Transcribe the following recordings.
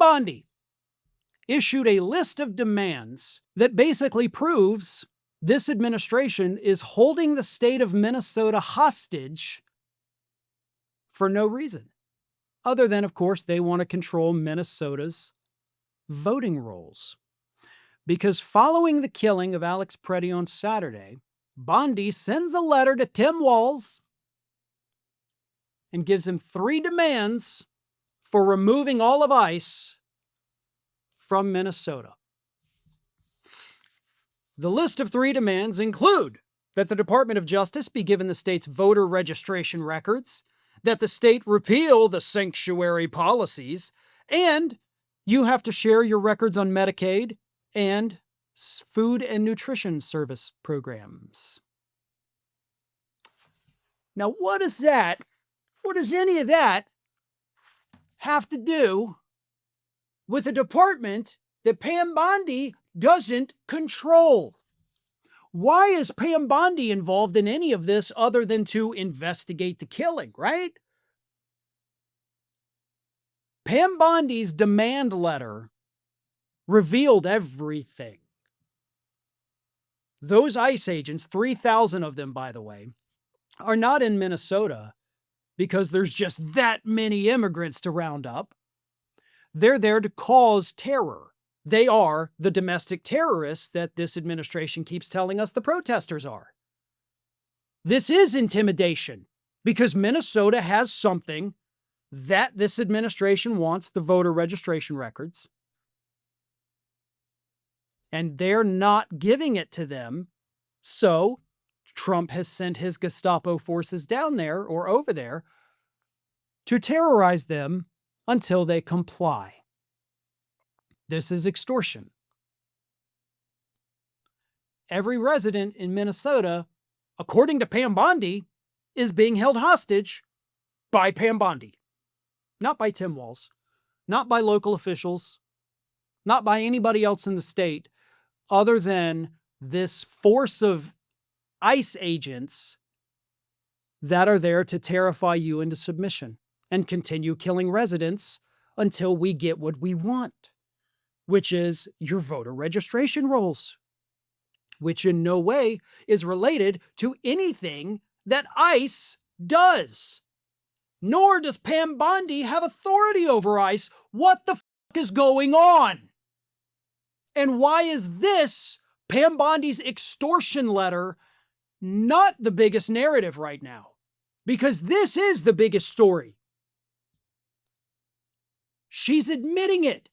Bondi issued a list of demands that basically proves this administration is holding the state of Minnesota hostage for no reason, other than, of course, they want to control Minnesota's voting rolls. Because following the killing of Alex Preddy on Saturday, Bondi sends a letter to Tim Walz and gives him 3 demands for removing all of ICE from Minnesota. The list of 3 demands include that the Department of Justice be given the state's voter registration records, that the state repeal the sanctuary policies, and you have to share your records on Medicaid and food and nutrition service programs. Now, what does any of that have to do with a department that Pam Bondi doesn't control? Why is Pam Bondi involved in any of this other than to investigate the killing, right? Pam Bondi's demand letter revealed everything. Those ICE agents, 3,000 of them, by the way, are not in Minnesota because there's just that many immigrants to round up. They're there to cause terror. They are the domestic terrorists that this administration keeps telling us the protesters are. This is intimidation because Minnesota has something that this administration wants, the voter registration records, and they're not giving it to them. So Trump has sent his Gestapo forces down there or over there to terrorize them until they comply. This is extortion. Every resident in Minnesota, according to Pam Bondi, is being held hostage by Pam Bondi. Not by Tim Walz, not by local officials, not by anybody else in the state, other than this force of ICE agents that are there to terrify you into submission and continue killing residents until we get what we want, which is your voter registration rolls, which in no way is related to anything that ICE does. Nor does Pam Bondi have authority over ICE. What the f*** is going on? And why is this, Pam Bondi's extortion letter, not the biggest narrative right now? Because this is the biggest story. She's admitting it.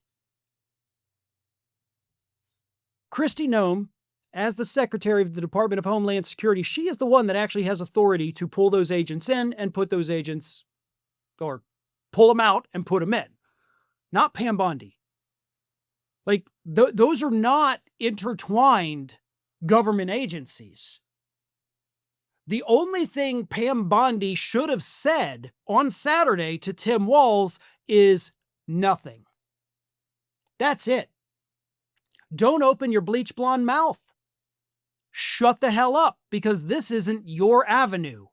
Kristi Noem, as the Secretary of the Department of Homeland Security, she is the one that actually has authority to pull those agents in and put those agents, or pull them out and put them in. Not Pam Bondi. Like, those are not intertwined government agencies. The only thing Pam Bondi should have said on Saturday to Tim Walz is nothing. That's it. Don't open your bleach blonde mouth. Shut the hell up, because this isn't your avenue.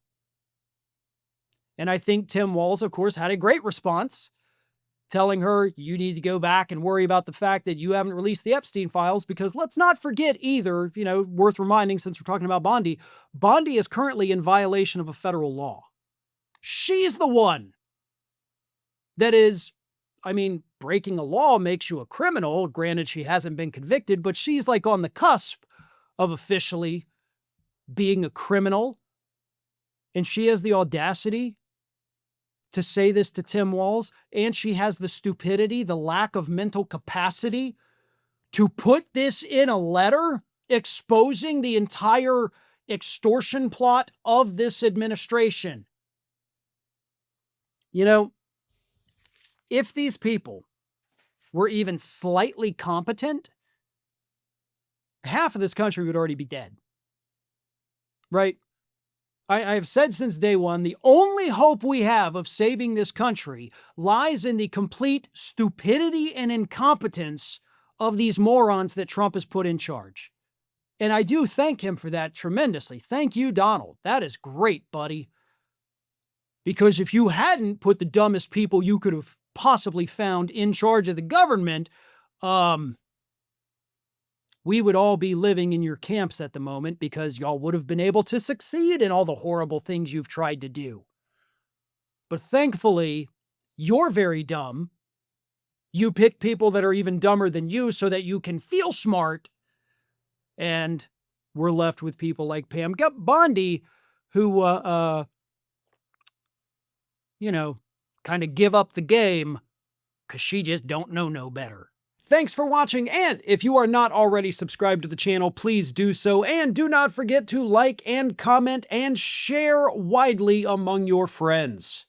And I think Tim Walz, of course, had a great response, telling her, you need to go back and worry about the fact that you haven't released the Epstein files, because let's not forget either, worth reminding since we're talking about Bondi, Bondi is currently in violation of a federal law. She's the one that is, breaking a law makes you a criminal. Granted, she hasn't been convicted, but she's like on the cusp of officially being a criminal. And she has the audacity to say this to Tim Walz, and she has the stupidity, the lack of mental capacity to put this in a letter exposing the entire extortion plot of this administration. If these people were even slightly competent, half of this country would already be dead. Right? I have said since day one, the only hope we have of saving this country lies in the complete stupidity and incompetence of these morons that Trump has put in charge. And I do thank him for that tremendously. Thank you, Donald. That is great, buddy. Because if you hadn't put the dumbest people you could have possibly found in charge of the government, we would all be living in your camps at the moment because y'all would have been able to succeed in all the horrible things you've tried to do. But thankfully, you're very dumb. You pick people that are even dumber than you so that you can feel smart. And we're left with people like Pam Bondi who, kind of give up the game because she just don't know no better. Thanks for watching, and if you are not already subscribed to the channel, please do so, and do not forget to like and comment and share widely among your friends.